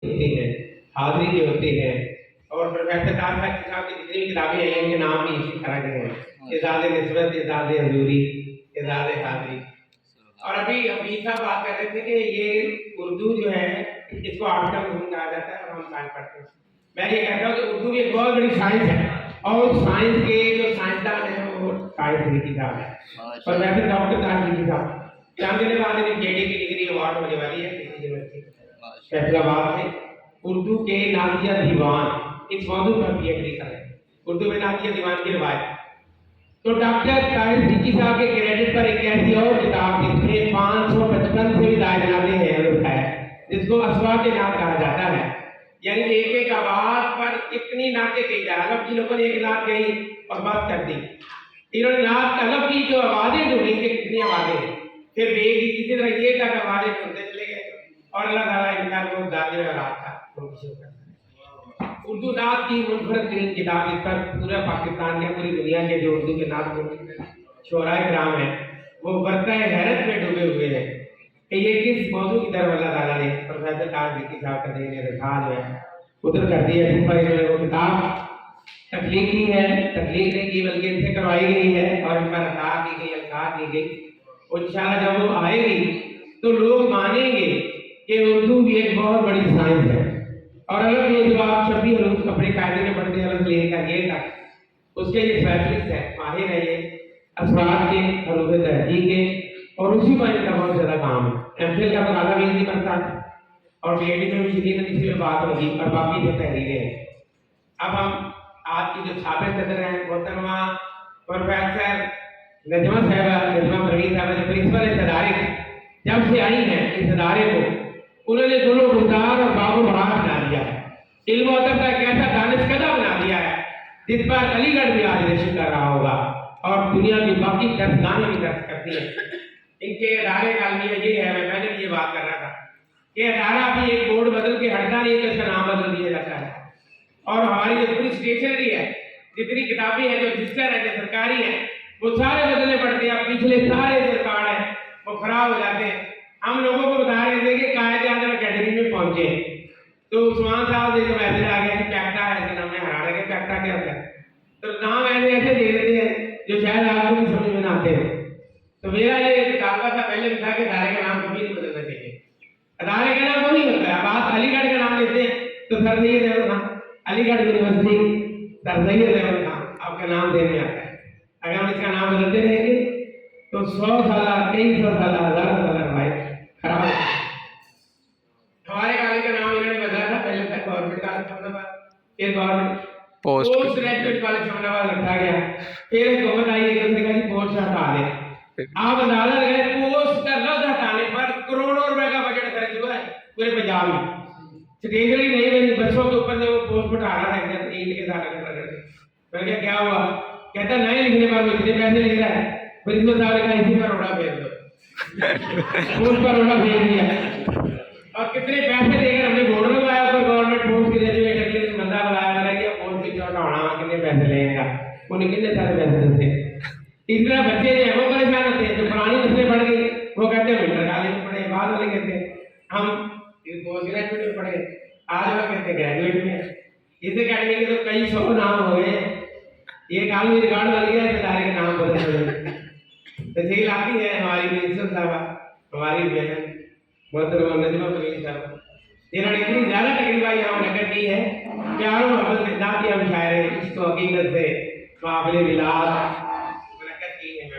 ہوتی ہے، حاضری کی ہوتی ہے، اور پروفیسر طاہر صاحب کی جتنی کتابیں ہیں ان کے نام بھی اسی طرح کے ہیں، اعزاز نسبت، اعزاز حضوری، اعزاز حاضری۔ اور ابھی حفیظ صاحب بات کر رہے تھے کہ یہ اردو جو ہے اس کو آرٹ کا مضمون کہا جاتا ہے اور ہم سائنس پڑھتے ہیں۔ میں یہ کہتا ہوں کہ اردو بھی ایک بہت بڑی سائنس ہے، اور سائنس کے جو سائنسدان ہیں وہ طاہر ذکی صاحب ہے، اور ویسے ڈاکٹر طاہر ذکی صاحب چند دن بعد ان کی JD کی ڈگری ایوارڈ ہونے والی ہے کسی یونیورسٹی فیصل آباد سے، اردو کے نازیہ دیوان، اس موضوع پر PhD کر رہے ہیں، اردو میں نازیہ دیوان کی روایت۔ تو ڈاکٹر طاہر ذکی صاحب کے کریڈٹ پر ایک ایسی اور کتاب جس میں 555 سے بھی زائد نعتیں ہیں جس کو اسواق نعت کہا جاتا ہے، یعنی ایک ایک آواز پر اتنی نعتیں کہی جائے۔ الف جی لوگوں نے ایک نعت کہی اور بات کر دی، انہوں نے نعت الف کی جو آوازیں ڈھونڈی کہ کتنی آوازیں ہیں، پھر بے کی اسی طرح یہ تک آوازیں ڈھونڈتے چلے گئے، اور اللہ تعالیٰ ان کا وہ داخل رات تھا اردو نعت کی منفرد ترین کتاب، اس پر پورا پاکستان یا پوری دنیا کے جو اردو کے نعت شعراء کرام ہیں وہ برقع حیرت میں ڈوبے ہوئے ہیں کہ یہ کس موضوع کی طرف اللہ تعالیٰ نے پروفیسر طاہر ذکی صاحب کا دین رسال جو ہے ادھر کر دیا، جس پر انہوں نے وہ کتاب تخلیق کی ہے، تخلیق نہیں کی بلکہ ان سے کروائی گئی ہے، اور ان پر عطا کی گئی، القاء کی گئی، اور انشاءاللہ جب وہ آئے گی تو لوگ مانیں گے کہ اردو بھی ایک بہت بڑی سائنس ہے۔ اور الگ یہ جو آپ 26 حروف اپنے قاعدے میں پڑھتے ہیں الگ لے کر یہ تک، اس کے یہ اسپیشلسٹ ہے، ماہر ہے یہ اسرار کے، حروف تہجی کے، اور اسی پر ان کا بہت زیادہ کام ہے۔ MPhil کا مطالعہ بھی نہیں کرتا، اور PhD میں بھی شدید اسی میں بات ہوگی، اور باقی جو تحریریں ہیں۔ اب ہم آج کی جو سابق صدر ہیں محترمہ پروفیسر نجمہ صاحبہ، نجمہ پروین صاحبہ جو پرنسپل ہے اس ادارے کی، جب سے آئی ہیں اس ادارے کو انہوں نے دونوں گلزار اور باغ و بہار بنا دیا ہے، علم و ادب کا ایک ایسا دانشکدہ بنا دیا ہے جس پر علی گڑھ بھی آج نشر کر رہا ہوگا، اور دنیا کی باقی درسگاہیں بھی درس کرتی ہیں۔ ان کے ادارے کا المیہ یہ ہے، میں پہلے بھی یہ بات کر رہا تھا کہ ادارہ بھی ایک بورڈ بدل کے ہٹتا نہیں تو اس کا نام بدل دیا جاتا ہے، اور ہماری جو پوری اسٹیشنری ہے، جتنی کتابیں ہیں جو رجسٹر ہیں جو سرکاری ہیں وہ سارے بدلنے پڑتے ہیں، پچھلے سارے جو ریکارڈ ہیں وہ خراب ہو جاتے ہیں۔ ہم لوگوں کو بتا رہے تھے کہ قائد اعظم اکیڈمی میں پہنچے تو عثمان صاحب سے جو میسج آ گیا کہ پیکٹا ہے، اس نام میں ہرا رہے کہ پیکٹا کیا ہوتا ہے، تو نام ایسے دے دیتے ہیں جو شاید آپ کو بھی سمجھ میں نہ آتے ہیں۔ تو میرا یہ کتابہ تھا پہلے بھی تھا کہ ادارے کا نام کبھی نہیں بدلنا چاہیے، ادارے کا نام وہی ہوتا ہے۔ اب آپ علی گڑھ کا نام لیتے ہیں تو سر سید احمد خان، علی گڑھ یونیورسٹی سر سید احمد خان آپ کا نام دینے آتا ہے۔ اگر ہم اس کا نام بدلتے رہیں گے تو 100 سالہ، 2300 سالہ، 1000 سالہ روایت خراب ہے۔ ہمارے کالج کا نام انہوں نے بدلا تھا، پہلے تھا گورنمنٹ کالج احمد آباد، پھر government post graduate college Ahmedabad رکھا گیا، پھر ایک حکومت آئی ہے کہ جی پوسٹ ہٹا دیں۔ آپ اندازہ لگائیں پوسٹ کا لفظ ہٹانے پر کروڑوں روپے کا بجٹ خرچ ہوا ہے پورے پنجاب میں۔ اسٹیشنری نہیں بنی، بسوں کے اوپر سے وہ پوسٹ ہٹا رہا تھا اینٹ کے ساتھ کر کے۔ میں نے کیا ہوا، کہتا نئے لکھنے پر وہ اتنے پیسے لے رہا ہے، پرنسپل صاحب نے کہا اسی پر روڑا پھیر دو، پوسٹ پر روڑا پھیر دیا، اور کتنے پیسے دے کر ہم نے بورڈ لگوایا اوپر گورنمنٹ پوسٹ گریجویٹ اگلے دن بندہ بلایا، میں نے کیا پوسٹ کی چوٹا ہونا کتنے پیسے لے گا، انہیں کتنے سارے پیسے دیتے۔ اس طرح بچے جو ہیں وہ پریشان ہوتے ہیں، جو پرانی نسلیں پڑھ گئی وہ کہتے ہیں انٹر کالج میں پڑھے، بعد والے کہتے ہیں ہم پوسٹ گریجویٹ میں پڑھے، آج وہ کہتے ہیں گریجویٹ میں۔ اس اکیڈمی کے تو کئی 100 نام ہو گئے، یہ عالمی ریکارڈ بن گیا اس ادارے کے نام بدلے ہوئے۔ تحصیل آتی ہے ہماری پرنسپل صاحبہ، ہماری بہن محترمہ نجمہ پروین صاحبہ، جنہوں نے اتنی زیادہ تقریباً یہاں منعقد کی ہے، پیار و محبت کے ساتھ مشاعرے، عشق و حقیقت سے قابل بلاد منعقد کی ہے۔